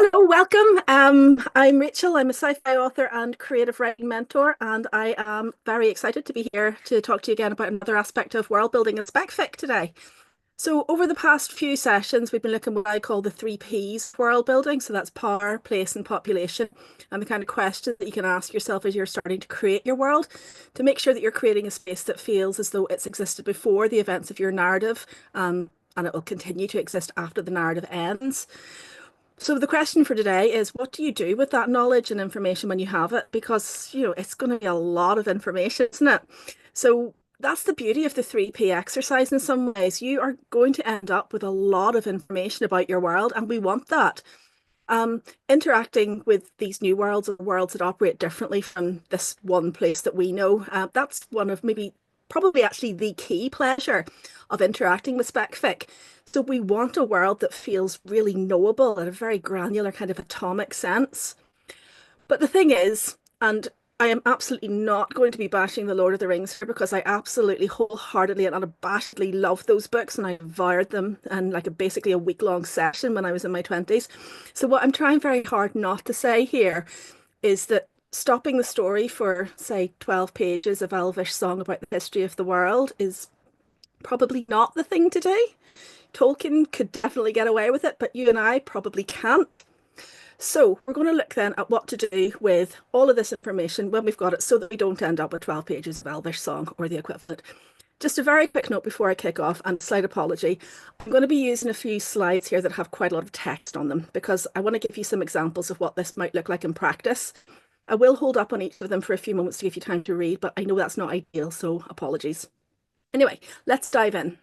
Hello, welcome. I'm Rachel. I'm a sci-fi author and creative writing mentor, and I am very excited to be here to talk to you again about another aspect of world building and spec fic today. So, over the past few sessions, we've been looking at what I call the three Ps of world building. So that's power, place, and population, and the kind of questions that you can ask yourself as you're starting to create your world to make sure that you're creating a space that feels as though it's existed before the events of your narrative, and it will continue to exist after the narrative ends. So the question for today is, what do you do with that knowledge and information when you have it? Because, it's going to be a lot of information, isn't it? So that's the beauty of the 3P exercise in some ways. You are going to end up with a lot of information about your world, and we want that. Interacting with these new worlds or worlds that operate differently from this one place that we know, that's one of maybe probably actually the key pleasure of interacting with spec fic. So we want a world that feels really knowable in a very granular kind of atomic sense. But the thing is, and I am absolutely not going to be bashing the Lord of the Rings here because I absolutely wholeheartedly and unabashedly love those books and I devoured them in like basically a week-long session when I was in my 20s. So what I'm trying very hard not to say here is that stopping the story for, say, 12 pages of elvish song about the history of the world is probably not the thing to do. Tolkien could definitely get away with it, but you and I probably can't. So we're going to look then at what to do with all of this information when we've got it so that we don't end up with 12 pages of Elvish song or the equivalent. Just a very quick note before I kick off and a slight apology. I'm going to be using a few slides here that have quite a lot of text on them because I want to give you some examples of what this might look like in practice. I will hold up on each of them for a few moments to give you time to read, but I know that's not ideal, so apologies. Anyway, let's dive in.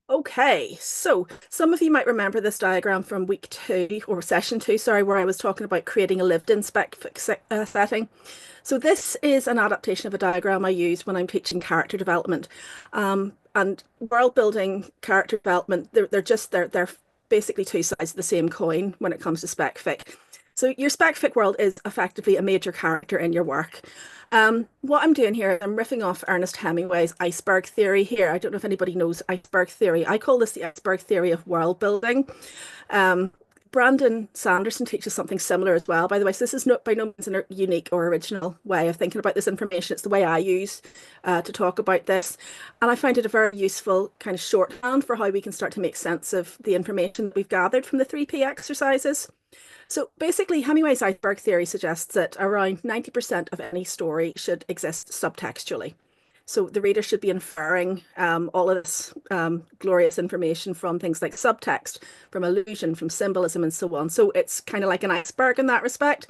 Okay, so some of you might remember this diagram from week 2 or session 2, sorry, where I was talking about creating a lived-in spec setting. So this is an adaptation of a diagram I use when I'm teaching character development. And world building, character development, they're basically two sides of the same coin when it comes to spec fic. So your spec fic world is effectively a major character in your work. What I'm doing here, I'm riffing off Ernest Hemingway's iceberg theory here. I don't know if anybody knows iceberg theory. I call this the iceberg theory of world building. Um, Brandon Sanderson teaches something similar as well, by the way. So this is not by no means a unique or original way of thinking about this information. It's the way I use to talk about this. And I find it a very useful kind of shorthand for how we can start to make sense of the information that we've gathered from the 3P exercises. So basically, Hemingway's iceberg theory suggests that around 90% of any story should exist subtextually. So the reader should be inferring all of this glorious information from things like subtext, from allusion, from symbolism, and so on. So it's kind of like an iceberg in that respect.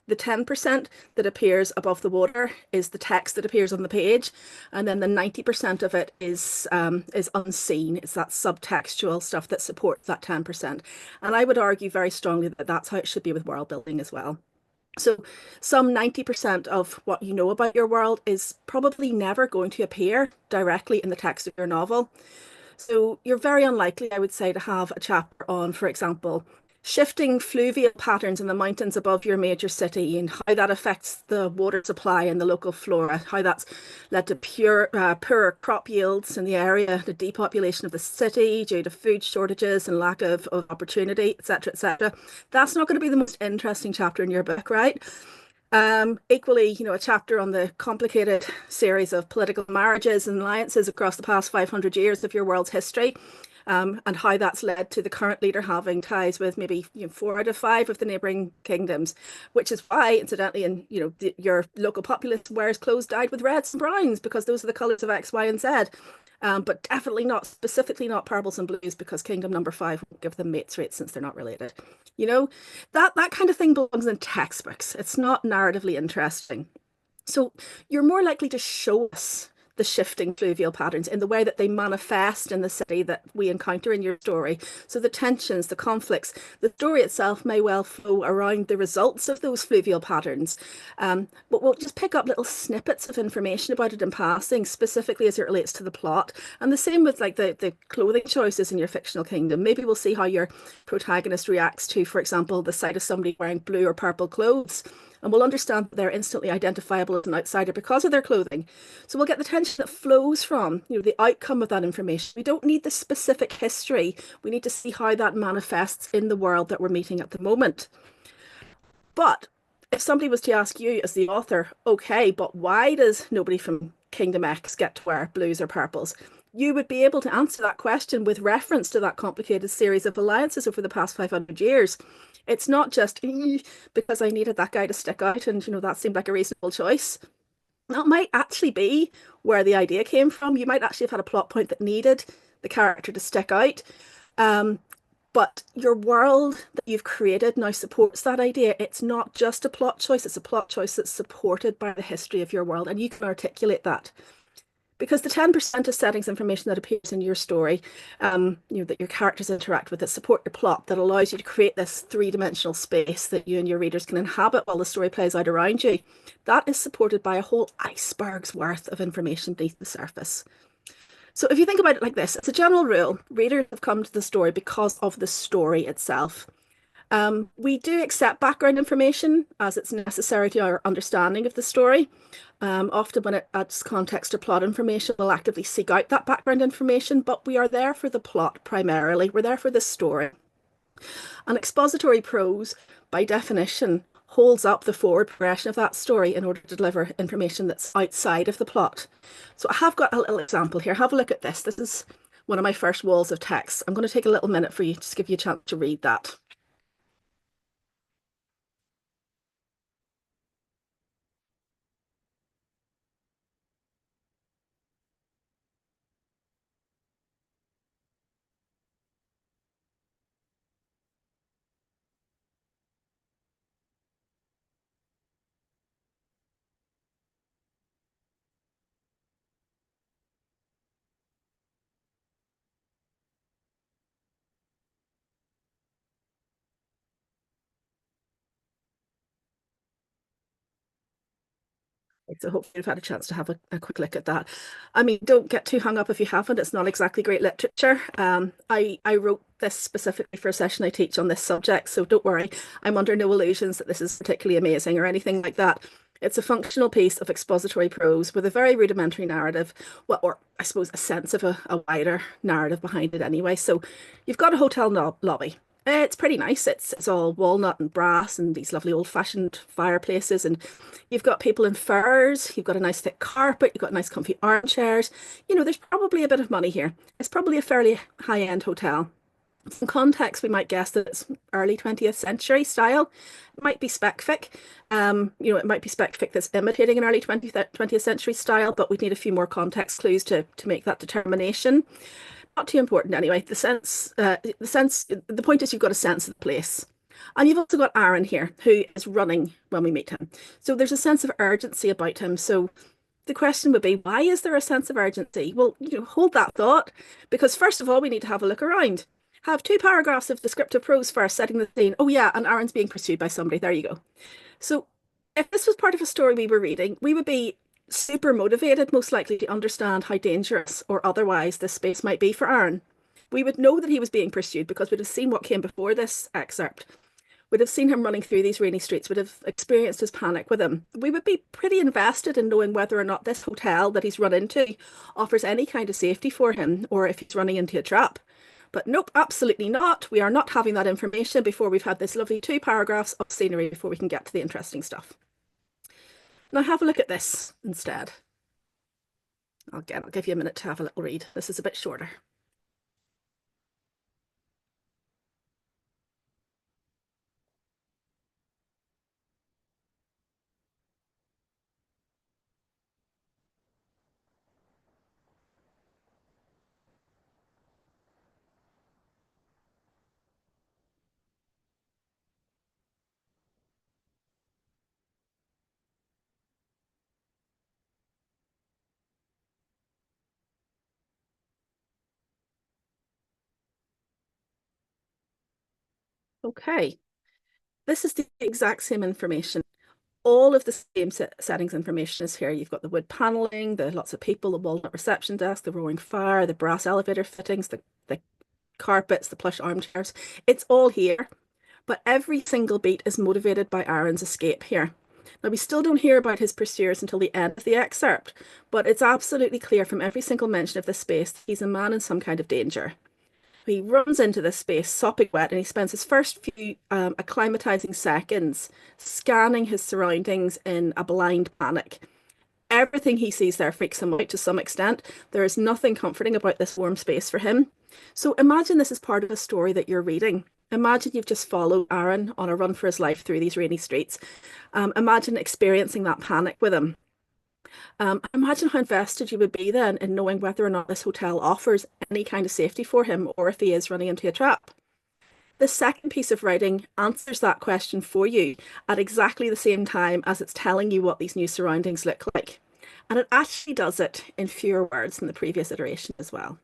The 10% that appears above the water is the text that appears on the page, and then the 90% of it is unseen. It's that subtextual stuff that supports that 10%. And I would argue very strongly that that's how it should be with world building as well. So some 90% of what you know about your world is probably never going to appear directly in the text of your novel. So you're very unlikely, I would say, to have a chapter on, for example, shifting fluvial patterns in the mountains above your major city and how that affects the water supply and the local flora, how that's led to poorer crop yields in the area, the depopulation of the city due to food shortages and lack of opportunity, etc., etc. That's not going to be the most interesting chapter in your book, right? Equally, a chapter on the complicated series of political marriages and alliances across the past 500 years of your world's history, and how that's led to the current leader having ties with maybe 4 out of 5 of the neighbouring kingdoms, which is why, incidentally, your local populace wears clothes dyed with reds and browns because those are the colours of X, Y, and Z. But definitely not specifically not purples and blues because kingdom number 5 won't give them mates rates since they're not related. That kind of thing belongs in textbooks. It's not narratively interesting. So you're more likely to show us the shifting fluvial patterns in the way that they manifest in the city that we encounter in your story. So the tensions, the conflicts, the story itself may well flow around the results of those fluvial patterns. But we'll just pick up little snippets of information about it in passing, specifically as it relates to the plot. And the same with like the clothing choices in your fictional kingdom. Maybe we'll see how your protagonist reacts to, for example, the sight of somebody wearing blue or purple clothes. and we'll understand that they're instantly identifiable as an outsider because of their clothing. So we'll get the tension that flows from, the outcome of that information. We don't need the specific history. We need to see how that manifests in the world that we're meeting at the moment. But if somebody was to ask you as the author, okay, but why does nobody from Kingdom X get to wear blues or purples? You would be able to answer that question with reference to that complicated series of alliances over the past 500 years. It's not just because I needed that guy to stick out and, that seemed like a reasonable choice. That might actually be where the idea came from. You might actually have had a plot point that needed the character to stick out. But your world that you've created now supports that idea. It's not just a plot choice, it's a plot choice that's supported by the history of your world, and you can articulate that. Because the 10% of settings information that appears in your story, that your characters interact with, that support your plot, that allows you to create this three-dimensional space that you and your readers can inhabit while the story plays out around you, that is supported by a whole iceberg's worth of information beneath the surface. So if you think about it like this, as a general rule, readers have come to the story because of the story itself. We do accept background information as it's necessary to our understanding of the story. Often when it adds context or plot information, we'll actively seek out that background information, but we are there for the plot primarily. We're there for the story. And expository prose, by definition, holds up the forward progression of that story in order to deliver information that's outside of the plot. So I have got a little example here. Have a look at this. This is one of my first walls of text. I'm going to take a little minute for you, just give you a chance to read that. So hopefully you've had a chance to have a quick look at that. I mean, don't get too hung up if you haven't. It's not exactly great literature. I wrote this specifically for a session I teach on this subject, so don't worry. I'm under no illusions that this is particularly amazing or anything like that. It's a functional piece of expository prose with a very rudimentary narrative, well, or I suppose a sense of a wider narrative behind it anyway. So you've got a hotel lobby. It's pretty nice. It's all walnut and brass and these lovely old-fashioned fireplaces, and you've got people in furs, you've got a nice thick carpet, you've got nice comfy armchairs. There's probably a bit of money here. It's probably a fairly high-end hotel. From context, we might guess that it's early 20th century style. It might be spec fic. It might be spec fic that's imitating an early 20th century style, but we'd need a few more context clues to make that determination. Not too important anyway. The point is you've got a sense of the place. And you've also got Aaron here, who is running when we meet him. So there's a sense of urgency about him. So the question would be, why is there a sense of urgency? Well, hold that thought, because first of all, we need to have a look around. Have 2 paragraphs of descriptive prose first, setting the scene. Oh yeah, and Aaron's being pursued by somebody. There you go. So if this was part of a story we were reading, we would be super motivated, most likely, to understand how dangerous or otherwise this space might be for Aaron. We would know that he was being pursued because we'd have seen what came before this excerpt. We'd have seen him running through these rainy streets, would have experienced his panic with him. We would be pretty invested in knowing whether or not this hotel that he's run into offers any kind of safety for him, or if he's running into a trap. But nope, absolutely not. We are not having that information before we've had this lovely 2 paragraphs of scenery before we can get to the interesting stuff. Now have a look at this instead. Again, I'll give you a minute to have a little read. This is a bit shorter. Okay, this is the exact same information. All of the same settings information is here. You've got the wood paneling, the lots of people, the walnut reception desk, the roaring fire, the brass elevator fittings, the carpets, the plush armchairs. It's all here, but every single beat is motivated by Aaron's escape here. Now, we still don't hear about his pursuers until the end of the excerpt, but it's absolutely clear from every single mention of this space that he's a man in some kind of danger. He runs into this space sopping wet and he spends his first few acclimatizing seconds scanning his surroundings in a blind panic. Everything he sees there freaks him out to some extent. There is nothing comforting about this warm space for him. So imagine this is part of a story that you're reading. Imagine you've just followed Aaron on a run for his life through these rainy streets. Imagine experiencing that panic with him. Imagine how invested you would be then in knowing whether or not this hotel offers any kind of safety for him or if he is running into a trap. The second piece of writing answers that question for you at exactly the same time as it's telling you what these new surroundings look like. And it actually does it in fewer words than the previous iteration as well.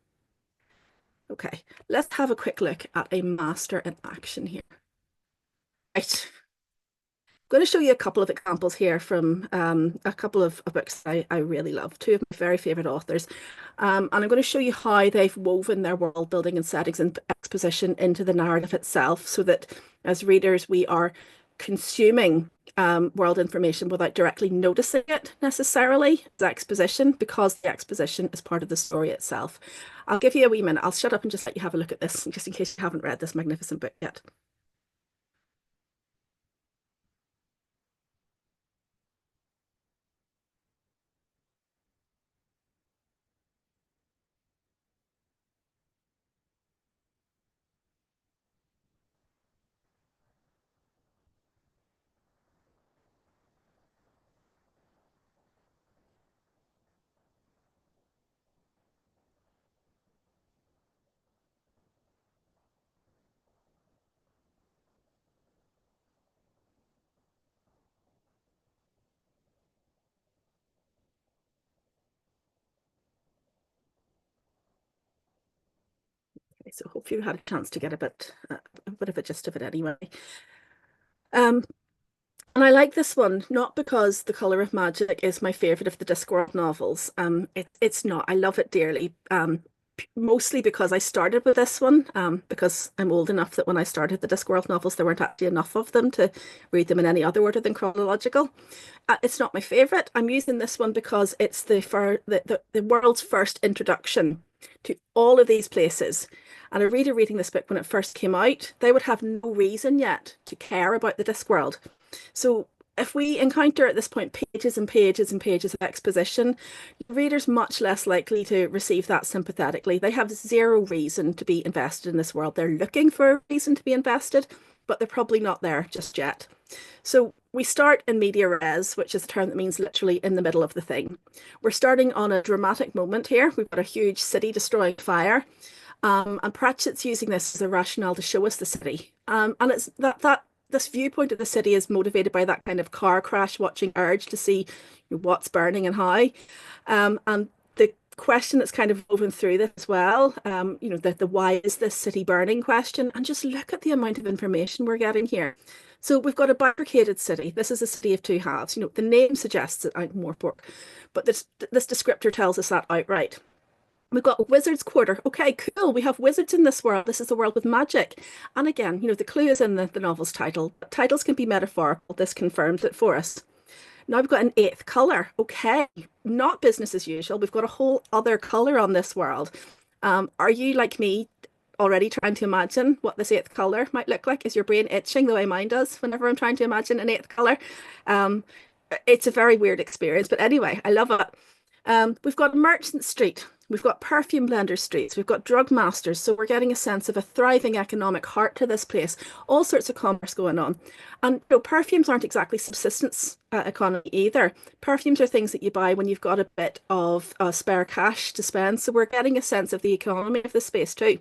Okay, let's have a quick look at a master in action here. Right. I'm going to show you a couple of examples here from a couple of books I really love, two of my very favourite authors. And I'm going to show you how they've woven their world building and settings and exposition into the narrative itself so that as readers we are consuming world information without directly noticing it necessarily as exposition because the exposition is part of the story itself. I'll give you a wee minute. I'll shut up and just let you have a look at this just in case you haven't read this magnificent book yet. Okay, so hopefully you had a chance to get a bit of a gist of it anyway. And I like this one, not because The Colour of Magic is my favourite of the Discworld novels. It's not. I love it dearly. Mostly because I started with this one, because I'm old enough that when I started the Discworld novels, there weren't actually enough of them to read them in any other order than chronological. It's not my favourite. I'm using this one because it's the world's first introduction to all of these places. And a reader reading this book when it first came out, they would have no reason yet to care about the Discworld. So if we encounter at this point pages and pages and pages of exposition, the reader's much less likely to receive that sympathetically. They have zero reason to be invested in this world. They're looking for a reason to be invested, but they're probably not there just yet. So we start in media res, which is a term that means literally in the middle of the thing. We're starting on a dramatic moment here. We've got a huge city destroying fire. And Pratchett's using this as a rationale to show us the city. And it's that this viewpoint of the city is motivated by that kind of car crash watching urge to see what's burning and how. And the question that's kind of woven through this as well, the why is this city burning question, and just look at the amount of information we're getting here. So we've got a bifurcated city. This is a city of two halves. The name suggests it out more pork, but this descriptor tells us that outright. We've got a wizard's quarter. Okay, cool. We have wizards in this world. This is a world with magic. And again, the clue is in the novel's title. Titles can be metaphorical. This confirms it for us. Now we've got an eighth colour. Okay, not business as usual. We've got a whole other colour on this world. Are you like me already trying to imagine what this eighth colour might look like? Is your brain itching the way mine does whenever I'm trying to imagine an eighth colour? It's a very weird experience, but anyway, I love it. We've got Merchant Street. We've got perfume blender streets, we've got drug masters, so we're getting a sense of a thriving economic heart to this place, all sorts of commerce going on. And perfumes aren't exactly subsistence economy either. Perfumes are things that you buy when you've got a bit of spare cash to spend, so we're getting a sense of the economy of the space too.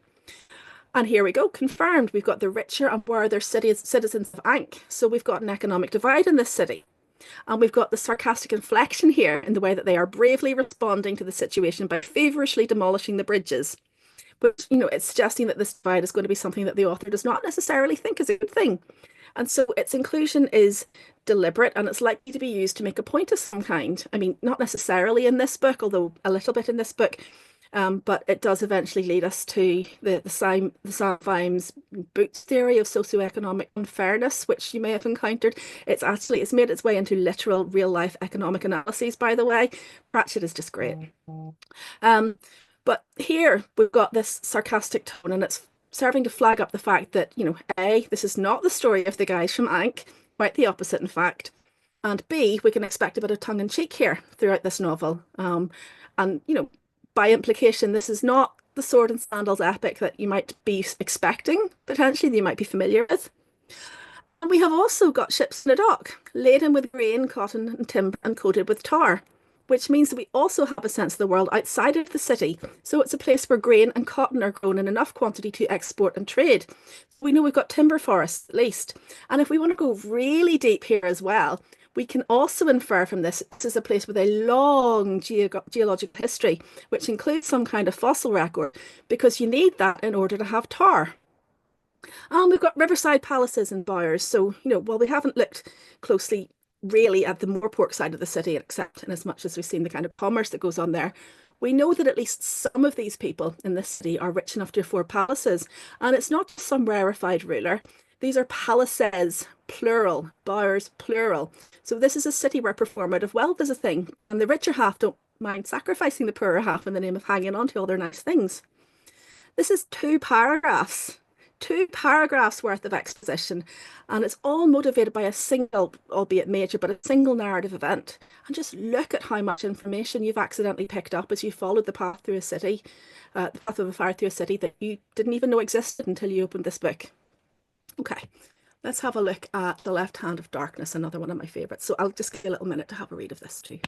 And here we go, confirmed. We've got the richer and worthier citizens of Ankh, so we've got an economic divide in this city. And we've got the sarcastic inflection here in the way that they are bravely responding to the situation by feverishly demolishing the bridges. But, it's suggesting that this divide is going to be something that the author does not necessarily think is a good thing. And so its inclusion is deliberate and it's likely to be used to make a point of some kind. I mean, not necessarily in this book, although a little bit in this book. But it does eventually lead us to the Sam Vimes Boots theory of socioeconomic unfairness, which you may have encountered. It's made its way into literal real life economic analyses, by the way. Pratchett is just great. Um, but here we've got this sarcastic tone, and it's serving to flag up the fact that, A, this is not the story of the guys from Ankh, quite the opposite, in fact. And B, we can expect a bit of tongue in cheek here throughout this novel. And, by implication, this is not the sword and sandals epic that you might be expecting, potentially, that you might be familiar with. And we have also got ships in a dock, laden with grain, cotton, and timber, and coated with tar, which means that we also have a sense of the world outside of the city. So it's a place where grain and cotton are grown in enough quantity to export and trade. We know we've got timber forests, at least. And if we want to go really deep here as well, we can also infer from this is a place with a long geological history, which includes some kind of fossil record, because you need that in order to have tar. And we've got riverside palaces and bowers. So, while we haven't looked closely really at the Moorpork side of the city, except in as much as we've seen the kind of commerce that goes on there, we know that at least some of these people in this city are rich enough to afford palaces. And it's not just some rarefied ruler. These are palaces, plural, bowers, plural. So this is a city where performative wealth is a thing. And the richer half don't mind sacrificing the poorer half in the name of hanging on to all their nice things. This is two paragraphs worth of exposition, and it's all motivated by a single, albeit major, but a single narrative event. And just look at how much information you've accidentally picked up as you followed the path through a city, the path of a fire through a city that you didn't even know existed until you opened this book. Okay, let's have a look at The Left Hand of Darkness, another one of my favorites. So I'll just give you a little minute to have a read of this too.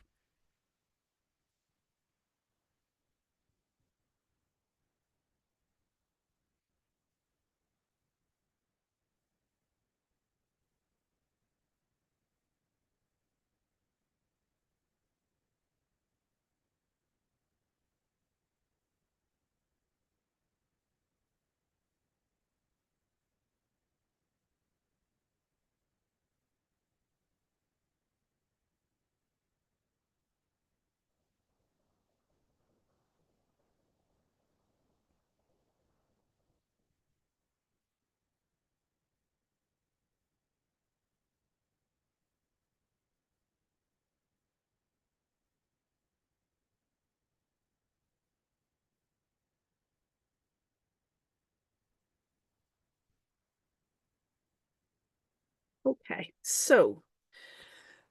Okay, so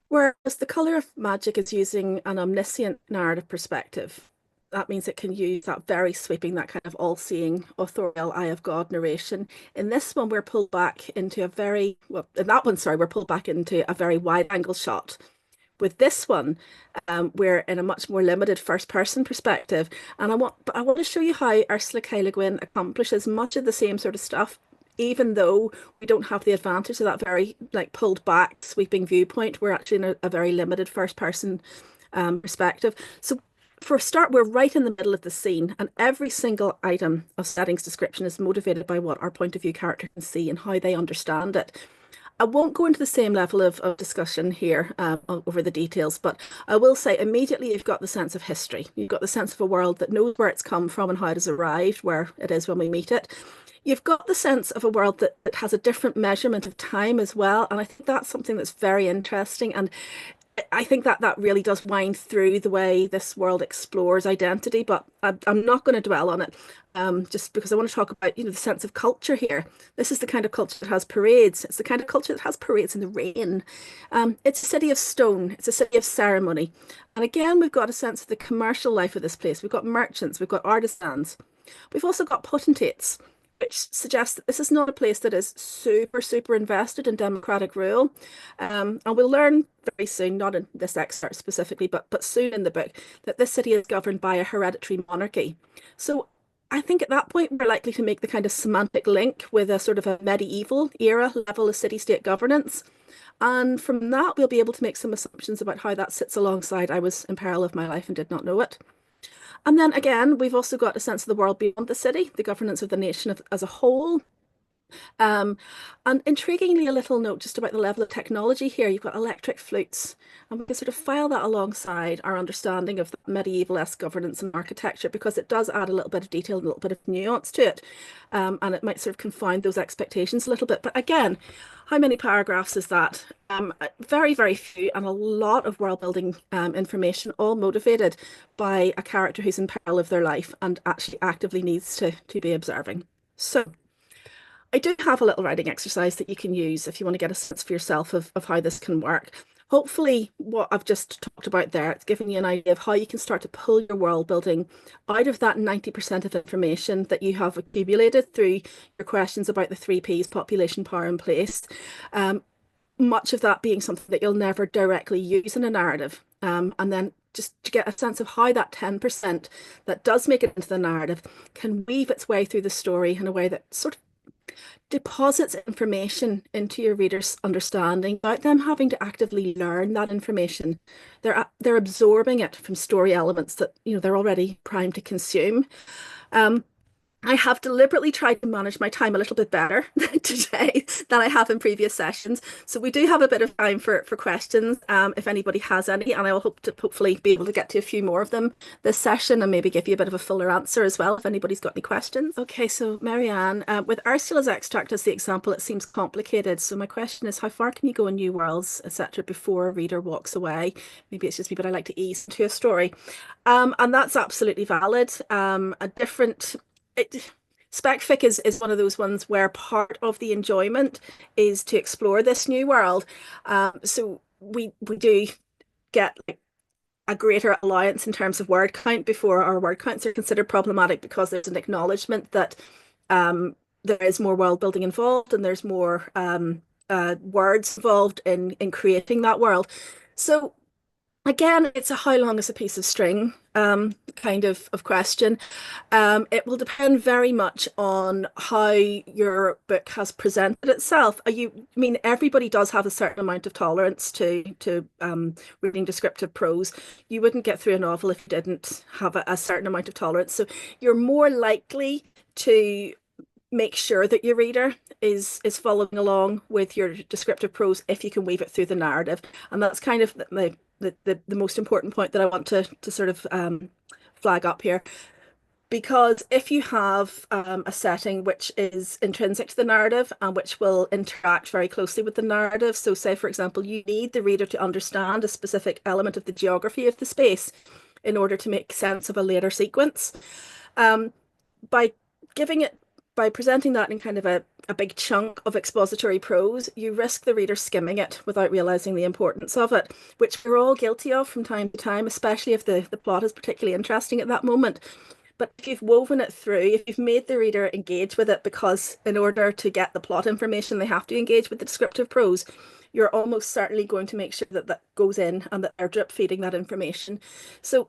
whereas the color of magic is using an omniscient narrative perspective, that means it can use that very sweeping, that kind of all-seeing, authorial eye of God narration. In this one, we're pulled back into a very, well, in that one, sorry, we're pulled back into a very wide-angle shot. With this one, we're in a much more limited first-person perspective, and I want to show you how Ursula K. Le Guin accomplishes much of the same sort of stuff, even though we don't have the advantage of that very like pulled back, sweeping viewpoint. We're actually in a very limited first-person perspective. So for a start, we're right in the middle of the scene, and every single item of settings description is motivated by what our point of view character can see and how they understand it. I won't go into the same level of discussion here over the details, but I will say immediately you've got the sense of history. You've got the sense of a world that knows where it's come from and how it has arrived, where it is when we meet it. You've got the sense of a world that has a different measurement of time as well. And I think that's something that's very interesting. And I think that really does wind through the way this world explores identity, but I'm not going to dwell on it, just because I want to talk about, the sense of culture here. This is the kind of culture that has parades. It's the kind of culture that has parades in the rain. It's a city of stone. It's a city of ceremony. And again, we've got a sense of the commercial life of this place. We've got merchants, we've got artisans. We've also got potentates, which suggests that this is not a place that is super, super invested in democratic rule. And we'll learn very soon, not in this excerpt specifically, but soon in the book, that this city is governed by a hereditary monarchy. So I think at that point, we're likely to make the kind of semantic link with a sort of a medieval era level of city-state governance. And from that, we'll be able to make some assumptions about how that sits alongside I was in peril of my life and did not know it. And then again, we've also got a sense of the world beyond the city, the governance of the nation as a whole. Um, and intriguingly, a little note just about the level of technology here. You've got electric flutes, and we can sort of file that alongside our understanding of the medieval-esque governance and architecture because it does add a little bit of detail, a little bit of nuance to it. And it might sort of confound those expectations a little bit. But again, how many paragraphs is that? Very, very few, and a lot of world building information, all motivated by a character who's in peril of their life and actually actively needs to be observing. So I do have a little writing exercise that you can use if you want to get a sense for yourself of how this can work. Hopefully, what I've just talked about there, it's given you an idea of how you can start to pull your world building out of that 90% of information that you have accumulated through your questions about the three Ps, population, power, and place. Much of that being something that you'll never directly use in a narrative. And then just to get a sense of how that 10% that does make it into the narrative can weave its way through the story in a way that sort of deposits information into your reader's understanding without them having to actively learn that information. They're absorbing it from story elements that they're already primed to consume. I have deliberately tried to manage my time a little bit better today than I have in previous sessions. So we do have a bit of time for questions, if anybody has any, and I will hope to hopefully be able to get to a few more of them this session and maybe give you a bit of a fuller answer as well if anybody's got any questions. Okay, so Marianne, with Ursula's extract as the example, it seems complicated. So my question is, how far can you go in new worlds, etc., before a reader walks away? Maybe it's just me, but I like to ease into a story. And that's absolutely valid. A different spec fic is one of those ones where part of the enjoyment is to explore this new world. So we do get like a greater allowance in terms of word count before our word counts are considered problematic because there's an acknowledgement that there is more world building involved and there's more words involved in creating that world. So again, it's a how long is a piece of string kind of question. It will depend very much on how your book has presented itself. I mean, everybody does have a certain amount of tolerance to reading descriptive prose. You wouldn't get through a novel if you didn't have a certain amount of tolerance. So you're more likely to make sure that your reader is following along with your descriptive prose if you can weave it through the narrative. And that's kind of the most important point that I want to sort of flag up here. Because if you have a setting which is intrinsic to the narrative and which will interact very closely with the narrative, so say, for example, you need the reader to understand a specific element of the geography of the space in order to make sense of a later sequence. By giving it by presenting that in kind of a big chunk of expository prose, you risk the reader skimming it without realizing the importance of it, which we're all guilty of from time to time, especially if the plot is particularly interesting at that moment. But if you've woven it through, if you've made the reader engage with it, because in order to get the plot information, they have to engage with the descriptive prose, you're almost certainly going to make sure that that goes in and that they're drip feeding that information. So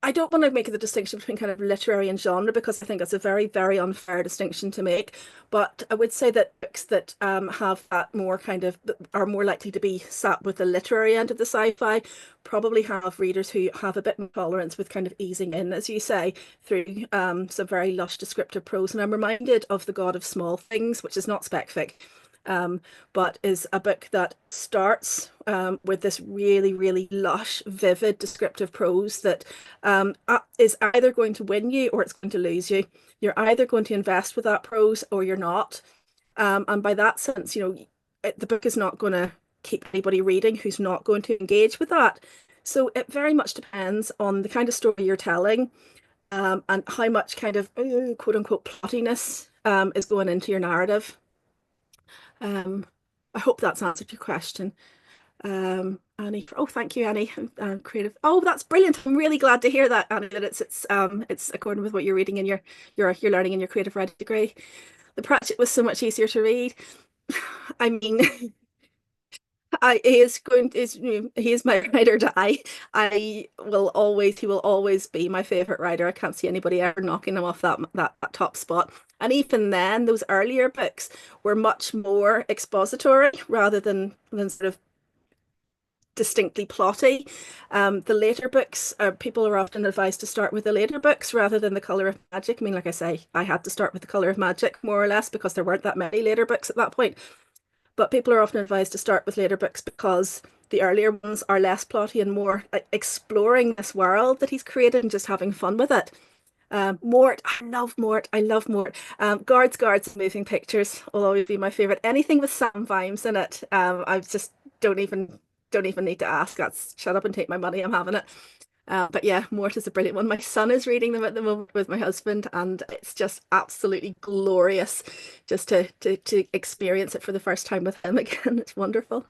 I don't want to make the distinction between kind of literary and genre because I think that's a very, very unfair distinction to make. But I would say that books that have that more kind of are more likely to be sat with the literary end of the sci-fi probably have readers who have a bit more tolerance with kind of easing in, as you say, through some very lush descriptive prose. And I'm reminded of The God of Small Things, which is not spec fic, but is a book that starts with this really, really lush, vivid, descriptive prose that is either going to win you or it's going to lose you. You're either going to invest with that prose or you're not. And by that sense, the book is not going to keep anybody reading who's not going to engage with that. So it very much depends on the kind of story you're telling, and how much kind of quote unquote plottiness is going into your narrative. I hope that's answered your question. Annie, oh, thank you, Annie. Creative. Oh, that's brilliant. I'm really glad to hear that, Annie, that it's according with what you're reading in your learning in your creative writing degree. The project was so much easier to read. I mean, he is my ride or die. He will always be my favorite writer. I can't see anybody ever knocking him off that top spot. And even then, those earlier books were much more expository rather than sort of distinctly plotty. The later books, people are often advised to start with the later books rather than the Colour of Magic. I mean, like I say, I had to start with the Colour of Magic more or less because there weren't that many later books at that point. But people are often advised to start with later books because the earlier ones are less plotty and more like exploring this world that he's created and just having fun with it. Mort, I love Mort. I love Mort. Guards, Moving Pictures will always be my favorite. Anything with Sam Vimes in it, I just don't even need to ask. That's shut up and take my money. I'm having it. But yeah, Mort is a brilliant one. My son is reading them at the moment with my husband, and it's just absolutely glorious just to experience it for the first time with him again. It's wonderful.